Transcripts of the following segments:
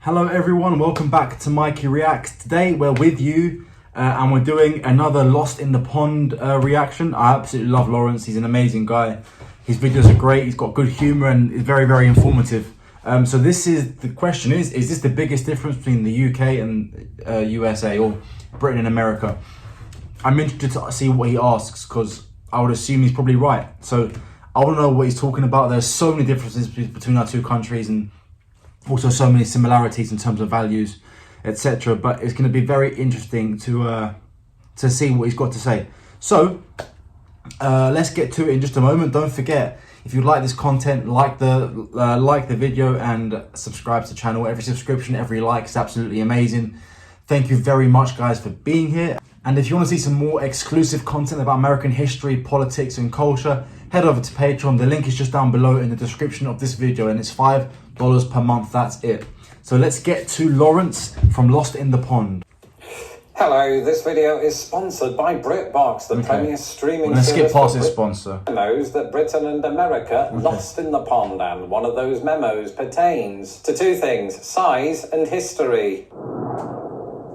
Hello everyone, welcome back to Mikey Reacts. Today we're with you and we're doing another Lost in the Pond reaction. I absolutely love Laurence, he's an amazing guy. His videos are great, he's got good humour and is very, very informative. So the question is this the biggest difference between the UK and USA or Britain and America? I'm interested to see what he asks because I would assume he's probably right. So I want to know what he's talking about. There's so many differences between our two countries and also so many similarities in terms of values, etc. But it's going to be very interesting to see what he's got to say. So let's get to it in just a moment. Don't forget, if you like this content, like the video and subscribe to the channel. Every subscription, every like is absolutely amazing. Thank you very much, guys, for being here. And if you want to see some more exclusive content about American history, politics and culture, head over to Patreon. The link is just down below in the description of this video and it's $5 per month, that's it. So let's get to Laurence from Lost in the Pond. Hello, this video is sponsored by BritBox, the premier streaming Let's service. skip past this sponsor. Memos that Britain and America lost in the pond, and one of those memos pertains to two things: size and history.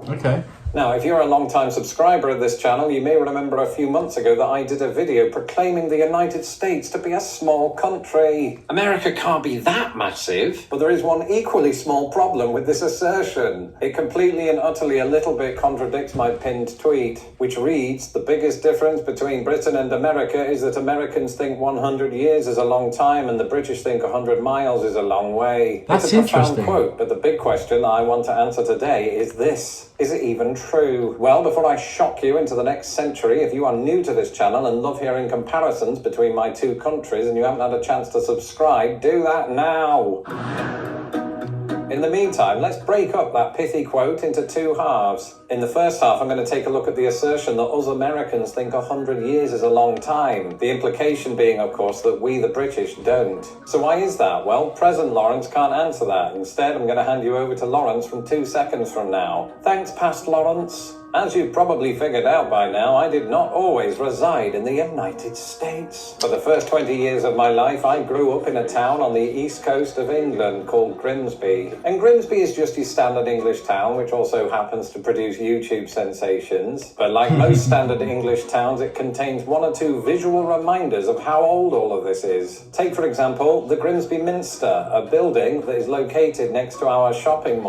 Okay. Now, if you're a long-time subscriber of this channel, you may remember a few months ago that I did a video proclaiming the United States to be a small country. America can't be that massive, but there is one equally small problem with this assertion. It completely and utterly a little bit contradicts my pinned tweet, which reads, "The biggest difference between Britain and America is that Americans think 100 years is a long time and the British think 100 miles is a long way." That's it's a profound interesting. quote, but the big question I want to answer today is this. Is it even true? Well, before I shock you into the next century, if you are new to this channel and love hearing comparisons between my two countries and you haven't had a chance to subscribe, do that now. In the meantime, let's break up that pithy quote into two halves. In the first half, I'm going to take a look at the assertion that us Americans think 100 years is a long time. The implication being, of course, that we, the British, don't. So why is that? Well, present Laurence can't answer that. Instead, I'm going to hand you over to Laurence from 2 seconds from now. Thanks, past Laurence. As you've probably figured out by now, I did not always reside in the United States. For the first 20 years of my life, I grew up in a town on the east coast of England called Grimsby. And Grimsby is just your standard English town, which also happens to produce YouTube sensations. But like most standard English towns, it contains one or two visual reminders of how old all of this is. Take, for example, the Grimsby Minster, a building that is located next to our shopping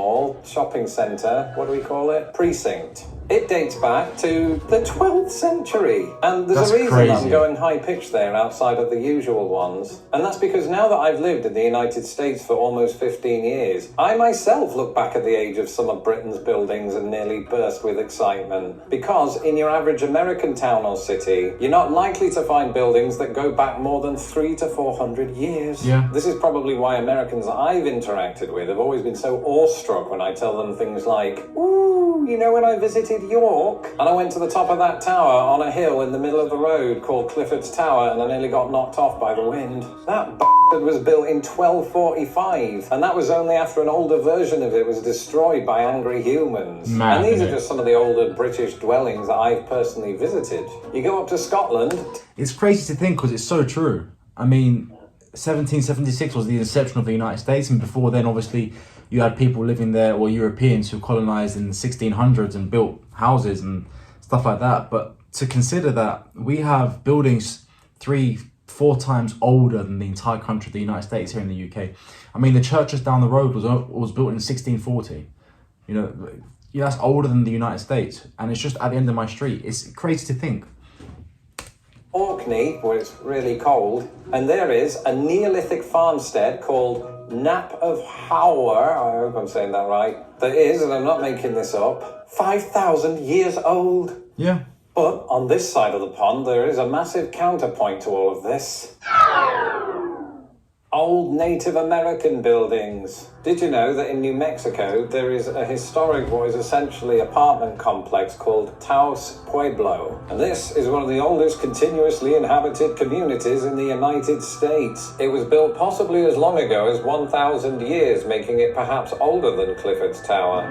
centre, what do we call it? Precinct. It dates back to the 12th century. And there's a reason crazy. I'm going high-pitched there outside of the usual ones. And that's because now that I've lived in the United States for almost 15 years, I myself look back at the age of some of Britain's buildings and nearly burst with excitement. Because in your average American town or city, you're not likely to find buildings that go back more than 300 to 400 years. Yeah. This is probably why Americans I've interacted with have always been so awestruck when I tell them things like, "Ooh, you know when I visited York and I went to the top of that tower on a hill in the middle of the road called Clifford's Tower and I nearly got knocked off by the wind. That bastard was built in 1245 and that was only after an older version of it was destroyed by angry humans." Mad, and these isn't are it? just some of the older British dwellings that I've personally visited. You go up to Scotland. It's crazy to think because it's so true. I mean, 1776 was the inception of the United States, and before then, obviously, you had people living there, or Europeans who colonized in the 1600s and built houses and stuff like that. But to consider that we have buildings 3-4 times older than the entire country of the United States here in the UK. I mean, the church just down the road was built in 1640. You know, that's older than the United States, and it's just at the end of my street. It's crazy to think. Orkney, where it's really cold, and there is a Neolithic farmstead called Nap of Howler, I hope I'm saying that right, that is, and I'm not making this up, 5,000 years old. Yeah. But on this side of the pond, there is a massive counterpoint to all of this. Old Native American buildings. Did you know that in New Mexico there is a historic, what is essentially apartment complex called Taos Pueblo? And this is one of the oldest continuously inhabited communities in the United States. It was built possibly as long ago as 1,000 years, making it perhaps older than Clifford's Tower.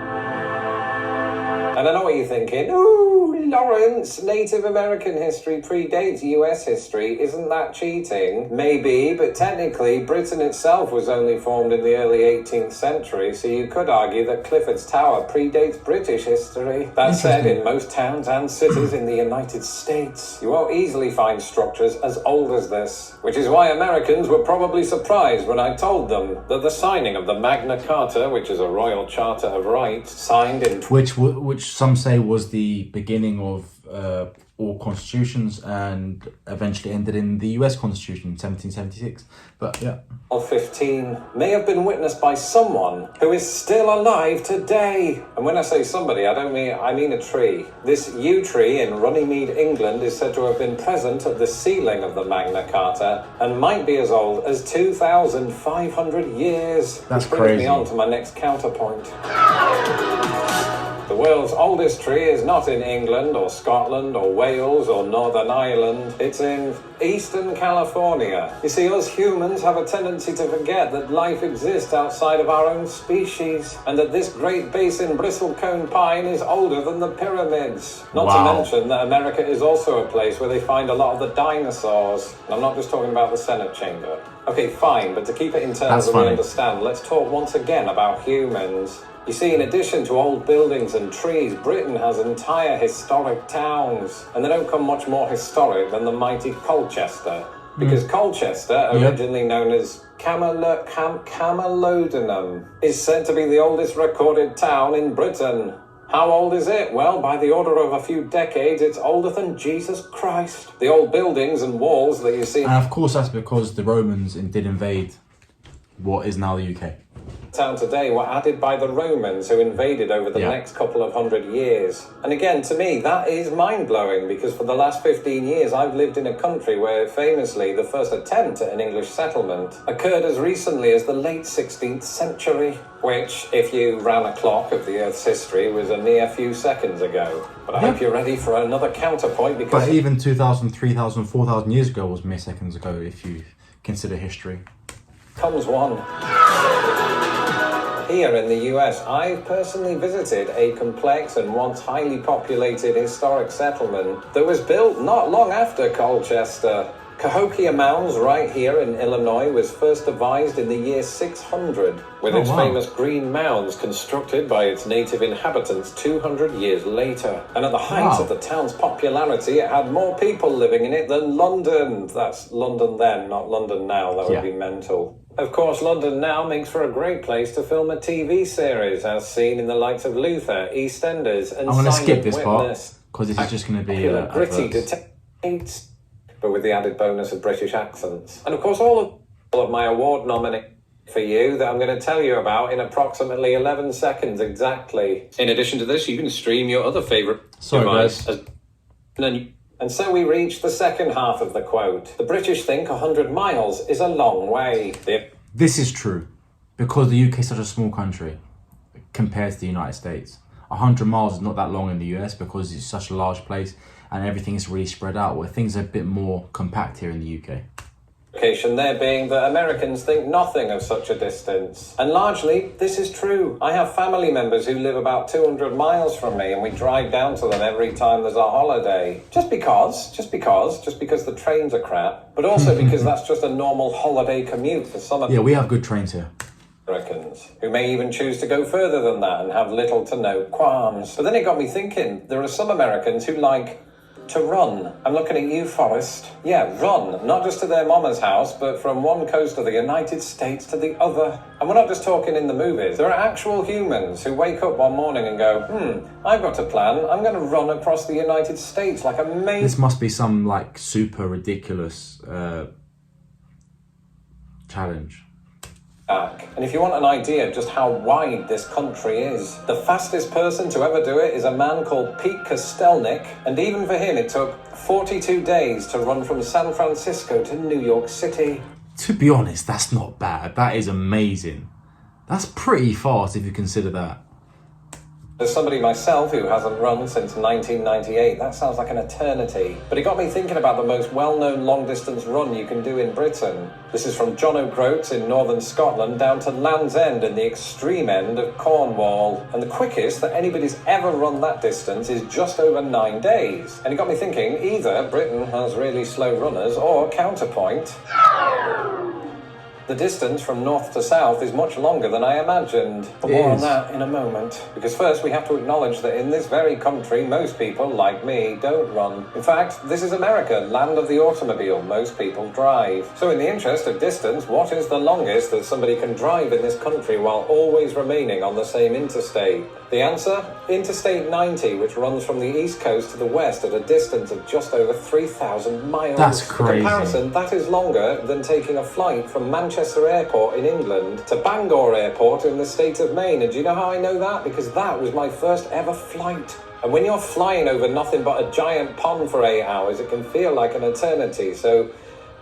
And I know what you're thinking, ooh, Laurence, Native American history predates US history. Isn't that cheating? Maybe, but technically Britain itself was only formed in the early 18th century, so you could argue that Clifford's Tower predates British history. That said, in most towns and cities in the United States, you won't easily find structures as old as this, which is why Americans were probably surprised when I told them that the signing of the Magna Carta, which is a royal charter of rights, signed in... Which some say was the beginning of all constitutions and eventually ended in the US Constitution in 1776. But yeah. Of 15 may have been witnessed by someone who is still alive today. And when I say somebody, I mean a tree. This yew tree in Runnymede, England is said to have been present at the sealing of the Magna Carta and might be as old as 2,500 years. That's which brings crazy. me on to my next counterpoint. The world's oldest tree is not in England or Scotland or Wales or Northern Ireland. It's in Eastern California. You see, us humans have a tendency to forget that life exists outside of our own species and that this Great Basin bristlecone pine is older than the pyramids. Not to mention that America is also a place where they find a lot of the dinosaurs. And I'm not just talking about the Senate chamber. Okay, fine, but to keep it in terms that we understand, let's talk once again about humans. You see, in addition to old buildings and trees, Britain has entire historic towns, and they don't come much more historic than the mighty Colchester. Because Colchester, originally known as Camalodunum, is said to be the oldest recorded town in Britain. How old is it? Well, by the order of a few decades, it's older than Jesus Christ. The old buildings and walls that you see... And of course that's because the Romans did invade what is now the UK. Town today were added by the Romans who invaded over the next couple of 100 years. And again, to me, that is mind-blowing because for the last 15 years I've lived in a country where famously the first attempt at an English settlement occurred as recently as the late 16th century, which, if you ran a clock of the Earth's history, was a mere few seconds ago. But I hope you're ready for another counterpoint because... But even 2,000, 3,000, 4,000 years ago was mere seconds ago if you consider history. Comes one. Here in the US, I've personally visited a complex and once highly populated historic settlement that was built not long after Colchester. Cahokia Mounds, right here in Illinois, was first devised in the year 600, with its famous green mounds constructed by its native inhabitants 200 years later. And at the height of the town's popularity, it had more people living in it than London. That's London then, not London now. That would be mental. Of course, London now makes for a great place to film a TV series, as seen in the likes of Luther, EastEnders, and I'm going to skip this Witness. part, because this is just going to be gritty detectives, but with the added bonus of British accents. And of course, all of my award nominations for you that I'm going to tell you about in approximately 11 seconds exactly. In addition to this, you can stream your other favourite device. And so we reach the second half of the quote. The British think 100 miles is a long way. This is true, because the UK is such a small country compared to the United States. 100 miles is not that long in the US because it's such a large place and everything is really spread out, where things are a bit more compact here in the UK. There being that Americans think nothing of such a distance. And largely, this is true. I have family members who live about 200 miles from me and we drive down to them every time there's a holiday. Just because the trains are crap, but also because that's just a normal holiday commute for some of we have good trains here. Americans, who may even choose to go further than that and have little to no qualms. But then it got me thinking, there are some Americans who like to run. I'm looking at you, Forrest. Yeah, run. Not just to their mama's house, but from one coast of the United States to the other. And we're not just talking in the movies. There are actual humans who wake up one morning and go, I've got a plan. I'm going to run across the United States like a maze. This must be some, like, super ridiculous challenge. And if you want an idea of just how wide this country is, the fastest person to ever do it is a man called Pete Kostelnik, and even for him it took 42 days to run from San Francisco to New York City. To be honest, that's not bad. That is amazing. That's pretty fast if you consider that. As somebody myself who hasn't run since 1998, that sounds like an eternity. But it got me thinking about the most well-known long-distance run you can do in Britain. This is from John O'Groats in northern Scotland down to Land's End in the extreme end of Cornwall. And the quickest that anybody's ever run that distance is just over 9 days. And it got me thinking, either Britain has really slow runners or counterpoint. The distance from north to south is much longer than I imagined. But more on that in a moment. Because first we have to acknowledge that in this very country, most people, like me, don't run. In fact, this is America, land of the automobile. Most people drive. So in the interest of distance, what is the longest that somebody can drive in this country while always remaining on the same interstate? The answer? Interstate 90, which runs from the east coast to the west at a distance of just over 3,000 miles. That's crazy. For comparison, that is longer than taking a flight from Manchester Airport in England to Bangor Airport in the state of Maine. And do you know how I know that? Because that was my first ever flight. And when you're flying over nothing but a giant pond for 8 hours, it can feel like an eternity. So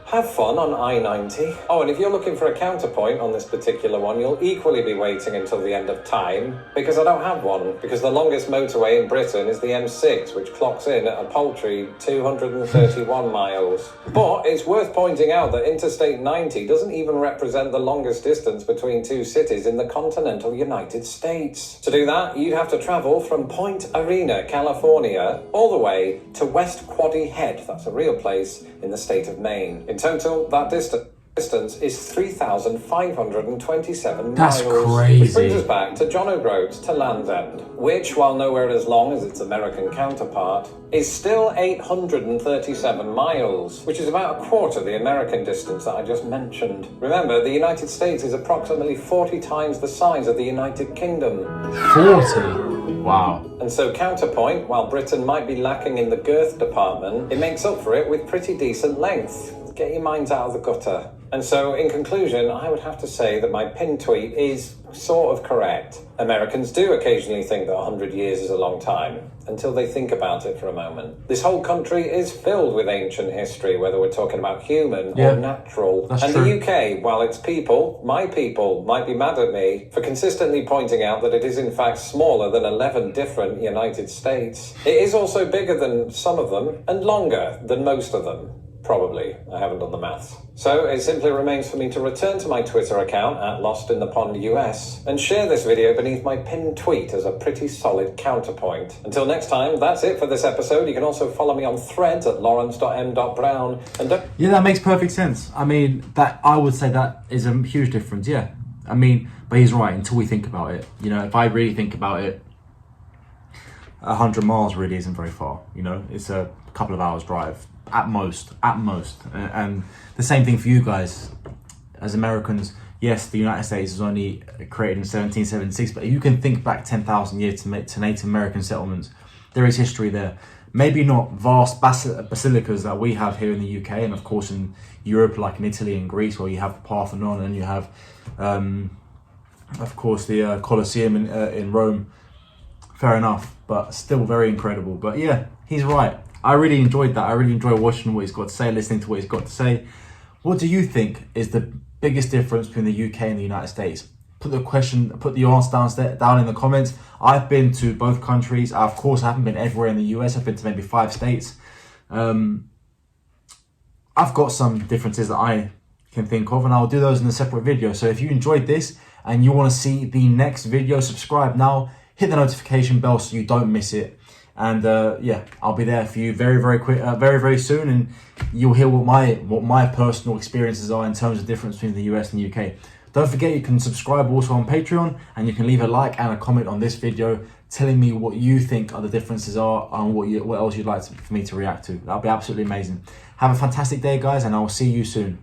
have fun on I-90. Oh, and if you're looking for a counterpoint on this particular one, you'll equally be waiting until the end of time, because I don't have one, because the longest motorway in Britain is the M6, which clocks in at a paltry 231 miles. But it's worth pointing out that Interstate 90 doesn't even represent the longest distance between two cities in the continental United States. To do that, you'd have to travel from Point Arena, California, all the way to West Quoddy Head. That's a real place in the state of Maine. In total, that distance is 3,527 That's miles. crazy. Which brings us back to John O'Groats to Land's End, which, while nowhere as long as its American counterpart, is still 837 miles, which is about a quarter the American distance that I just mentioned. Remember, the United States is approximately 40 times the size of the United Kingdom. 40? Wow. And so counterpoint, while Britain might be lacking in the girth department, it makes up for it with pretty decent length. Get your minds out of the gutter. And so, in conclusion, I would have to say that my pinned tweet is sort of correct. Americans do occasionally think that 100 years is a long time, until they think about it for a moment. This whole country is filled with ancient history, whether we're talking about human or natural. That's and true. the UK, while its people, my people, might be mad at me for consistently pointing out that it is in fact smaller than 11 different United States, it is also bigger than some of them, and longer than most of them. Probably. I haven't done the maths. So it simply remains for me to return to my Twitter account at LostInThePondUS and share this video beneath my pinned tweet as a pretty solid counterpoint. Until next time, that's it for this episode. You can also follow me on Threads at Laurence.m.brown. And don't... Yeah, that makes perfect sense. I mean, that I would say that is a huge difference, yeah. I mean, but he's right, until we think about it. You know, if I really think about it, 100 miles really isn't very far, you know? It's a couple of hours drive. At most. And the same thing for you guys as Americans. Yes, the United States was only created in 1776, but if you can think back 10,000 years to Native American settlements, there is history there. Maybe not vast basilicas that we have here in the UK, and of course in Europe, like in Italy and Greece, where you have the Parthenon and you have, of course, the Colosseum in Rome. Fair enough, but still very incredible. But yeah, he's right. I really enjoyed that. I really enjoy watching what he's got to say, listening to what he's got to say. What do you think is the biggest difference between the UK and the United States? Put the answer down in the comments. I've been to both countries. Of course, I haven't been everywhere in the US. I've been to maybe 5 states. I've got some differences that I can think of, and I'll do those in a separate video. So if you enjoyed this and you want to see the next video, subscribe now. Hit the notification bell so you don't miss it. And yeah, I'll be there for you very quick, very soon, and you'll hear what my personal experiences are in terms of the difference between the US and the UK. Don't forget, you can subscribe also on Patreon, and you can leave a like and a comment on this video telling me what you think the differences are and what else you'd like for me to react to. That'll be absolutely amazing. Have a fantastic day, guys, and I'll see you soon.